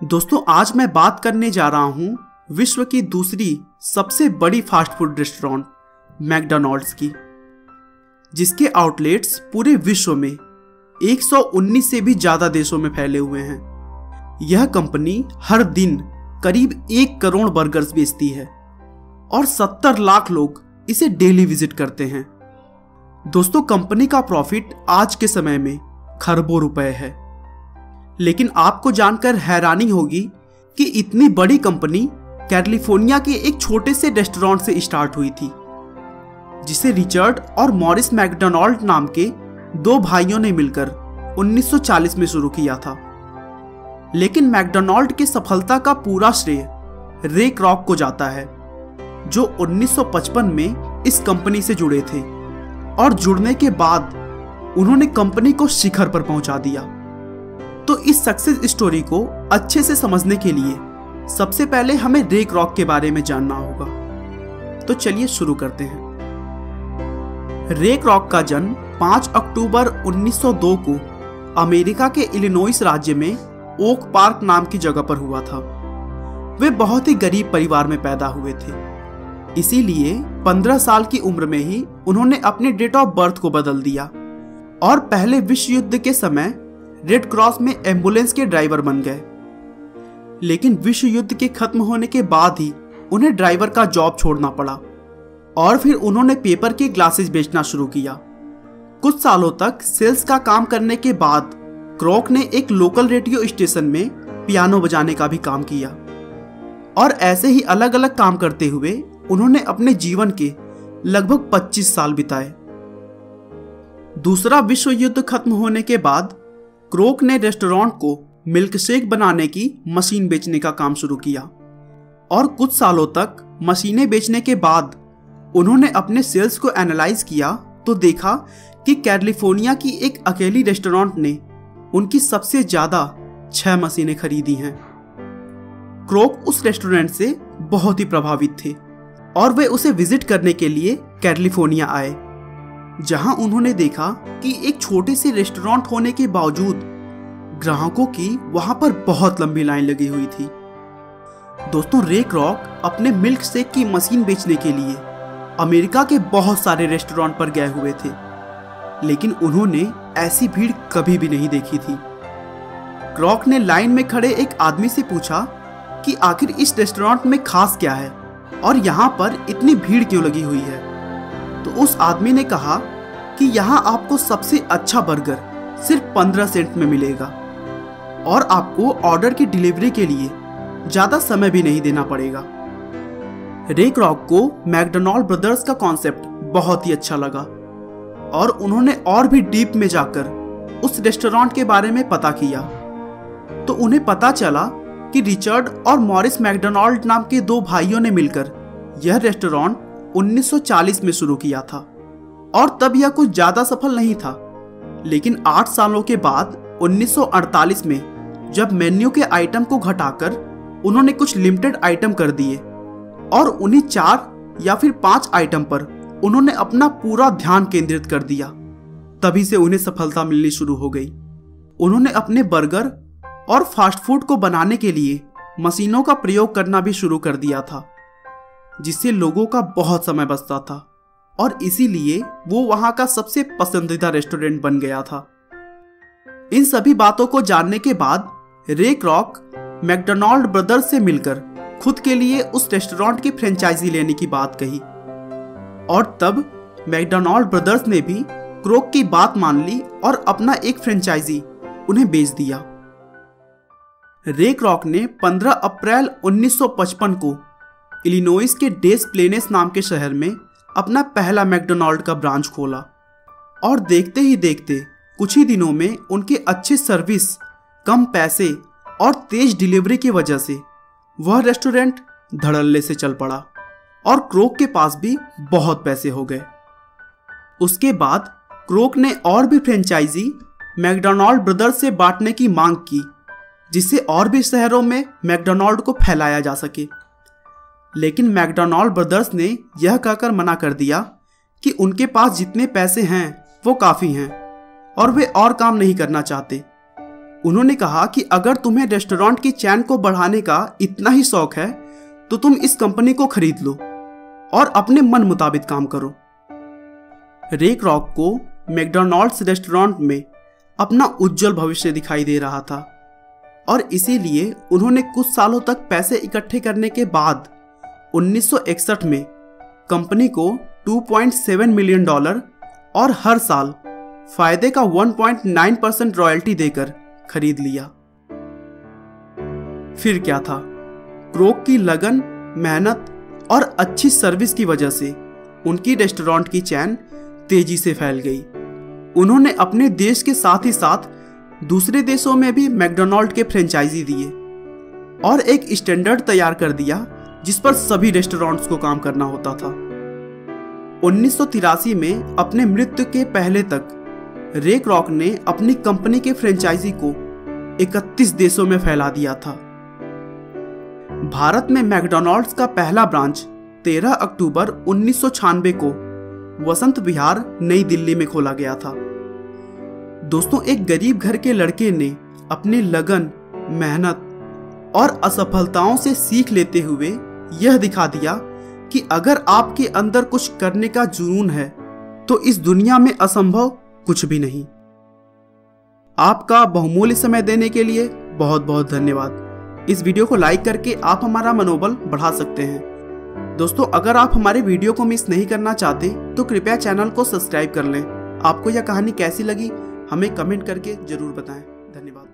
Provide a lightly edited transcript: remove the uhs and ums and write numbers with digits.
दोस्तों आज मैं बात करने जा रहा हूँ विश्व की दूसरी सबसे बड़ी फास्ट फूड रेस्टोरेंट मैकडॉनल्ड्स की, जिसके आउटलेट्स पूरे विश्व में 119 से भी ज़्यादा देशों में फैले हुए हैं। यह कंपनी हर दिन करीब 1 करोड़ बर्गर्स बेचती है और 70 लाख लोग इसे डेली विजिट करते हैं। दोस्तों कंपनी का प्रॉफिट आज के समय में खरबों रुपए है, लेकिन आपको जानकर हैरानी होगी कि इतनी बड़ी कंपनी कैलिफोर्निया के एक छोटे से रेस्टोरेंट से स्टार्ट हुई थी, जिसे रिचर्ड और मॉरिस मैकडॉनल्ड नाम के 2 भाइयों ने मिलकर 1940 में शुरू किया था। लेकिन मैकडॉनल्ड की सफलता का पूरा श्रेय रे क्रॉक को जाता है, जो 1955 में इस कंपनी से जुड़े थे और जुड़ने के बाद उन्होंने कंपनी को शिखर पर पहुंचा दिया। तो इस सक्सेस स्टोरी को अच्छे से समझने के लिए सबसे पहले हमें रे क्रॉक के बारे में जानना होगा। तो चलिए शुरू करते हैं। रे क्रॉक का जन्म 5 अक्टूबर 1902 को अमेरिका के इलिनॉइस राज्य में ओक पार्क नाम की जगह पर हुआ था। वे बहुत ही गरीब परिवार में पैदा हुए थे, इसीलिए 15 साल की उम्र में ही उन्होंने अपने डेट ऑफ बर्थ को बदल दिया और पहले विश्व युद्ध के समय रेड क्रॉस में एम्बुलेंस के ड्राइवर बन गए। लेकिन विश्व युद्ध के खत्म होने के बाद ही उन्हें ड्राइवर का जॉब छोड़ना पड़ा और फिर उन्होंने पेपर के ग्लासेस बेचना शुरू किया। कुछ सालों तक सेल्स का काम करने के बाद क्रॉक ने एक लोकल रेडियो स्टेशन में पियानो बजाने का भी काम किया और ऐसे ही अलग अलग काम करते हुए उन्होंने अपने जीवन के लगभग 25 साल बिताए। दूसरा विश्व युद्ध खत्म होने के बाद क्रॉक ने रेस्टोरेंट को मिल्क शेक बनाने की मशीन बेचने का काम शुरू किया और कुछ सालों तक मशीनें बेचने के बाद उन्होंने अपने सेल्स को एनालाइज किया तो देखा कि कैलिफोर्निया की एक अकेली रेस्टोरेंट ने उनकी सबसे ज्यादा 6 मशीनें खरीदी हैं। क्रॉक उस रेस्टोरेंट से बहुत ही प्रभावित थे और वे उसे विजिट करने के लिए कैलिफोर्निया आए, जहां उन्होंने देखा कि एक छोटे से रेस्टोरेंट होने के बावजूद ग्राहकों की वहां पर बहुत लंबी लाइन लगी हुई थी। दोस्तों रे क्रॉक अपने मिल्क शेक की मशीन बेचने के लिए अमेरिका के बहुत सारे रेस्टोरेंट पर गए हुए थे, लेकिन उन्होंने ऐसी भीड़ कभी भी नहीं देखी थी। क्रॉक ने लाइन में खड़े एक आदमी से पूछा कि आखिर इस रेस्टोरेंट में खास क्या है और यहाँ पर इतनी भीड़ क्यों लगी हुई है। तो उस आदमी ने कहा कि यहाँ आपको सबसे अच्छा बर्गर सिर्फ 15 सेंट में मिलेगा और आपको ऑर्डर की डिलीवरी के लिए ज़्यादा समय भी नहीं देना पड़ेगा। रे क्रॉक को मैकडॉनल्ड ब्रदर्स का कॉन्सेप्ट बहुत ही अच्छा लगा और उन्होंने और भी डीप में जाकर उस रेस्टोरेंट के बारे में पता किया। तो उन्हें पता चला कि रिचर्ड और मॉरिस मैकडॉनल्ड नाम के 2 भाइयों ने मिलकर यह रेस्टोरेंट 1940 में शुरू किया था और तब यह कुछ ज्यादा सफल नहीं था। लेकिन 8 सालों के बाद 1948 में जब मेन्यू के आइटम को घटाकर उन्होंने कुछ लिमिटेड आइटम कर दिए और उन्हीं 4 या फिर 5 आइटम पर उन्होंने अपना पूरा ध्यान केंद्रित कर दिया, तभी से उन्हें सफलता मिलनी शुरू हो गई। उन्होंने अपने बर्गर और फास्ट फूड को बनाने के लिए मशीनों का प्रयोग करना भी शुरू कर दिया था, जिससे लोगों का बहुत समय बचता था और इसीलिए वो वहां का सबसे पसंदीदा रेस्टोरेंट बन गया था। इन सभी बातों को जानने के बाद रे क्रॉक मैकडॉनल्ड ब्रदर्स से मिलकर खुद के लिए उस रेस्टोरेंट की फ्रेंचाइजी लेने की बात कही और तब मैकडॉनल्ड ब्रदर्स ने भी क्रॉक की बात मान ली और अपना एक फ्रेंचाइजी उन्हें बेच दिया। रे क्रॉक ने 15 अप्रैल 1955 को इलिनॉइस के डेस प्लेनेस नाम के शहर में अपना पहला मैकडॉनल्ड का ब्रांच खोला और देखते ही देखते कुछ ही दिनों में उनके अच्छे सर्विस, कम पैसे और तेज डिलीवरी की वजह से वह रेस्टोरेंट धड़ल्ले से चल पड़ा और क्रॉक के पास भी बहुत पैसे हो गए। उसके बाद क्रॉक ने और भी फ्रेंचाइजी मैकडॉनल्ड ब्रदर्स से बांटने की मांग की, जिससे और भी शहरों में मैकडॉनल्ड को फैलाया जा सके। लेकिन मैकडॉनल्ड ब्रदर्स ने यह कहकर मना कर दिया कि उनके पास जितने पैसे हैं वो काफ़ी हैं और वे और काम नहीं करना चाहते। उन्होंने कहा कि अगर तुम्हें रेस्टोरेंट की चैन को बढ़ाने का इतना ही शौक है तो तुम इस कंपनी को खरीद लो और अपने मन मुताबिक काम करो। रे क्रोक को मैकडॉनल्ड्स रेस्टोरेंट में अपना उज्जवल भविष्य दिखाई दे रहा था और इसीलिए उन्होंने कुछ सालों तक पैसे इकट्ठे करने के बाद 1961 में कंपनी को $2.7 मिलियन और हर साल फायदे का 1.9% रॉयल्टी देकर खरीद लिया। फिर क्या था, क्रोक की लगन, मेहनत और अच्छी सर्विस की वजह से उनकी रेस्टोरेंट की चैन तेजी से फैल गई। उन्होंने अपने देश के साथ ही साथ दूसरे देशों में भी मैकडॉनल्ड के फ्रेंचाइजी दिए और एक स्टैंडर्ड तैयार कर दिया जिस पर सभी रेस्टोरेंट्स को काम करना होता था। 1983 में अपने मृत्यु के पहले तक रे क्रोक ने अपनी कंपनी के फ्रेंचाइजी को 31 देशों में फैला दिया था। भारत में मैकडॉनल्ड्स का पहला ब्रांच 13 अक्टूबर 1996 को वसंत विहार, नई दिल्ली में खोला गया था। दोस्तों, एक गरीब घर के लड़के ने अपनी लगन, मेहनत और असफलताओं से सीख लेते हुए यह दिखा दिया कि अगर आपके अंदर कुछ करने का जुनून है तो इस दुनिया में असंभव कुछ भी नहीं। आपका बहुमूल्य समय देने के लिए बहुत बहुत धन्यवाद। इस वीडियो को लाइक करके आप हमारा मनोबल बढ़ा सकते हैं। दोस्तों, अगर आप हमारे वीडियो को मिस नहीं करना चाहते तो कृपया चैनल को सब्सक्राइब कर लें। आपको यह कहानी कैसी लगी हमें कमेंट करके जरूर बताएं। धन्यवाद।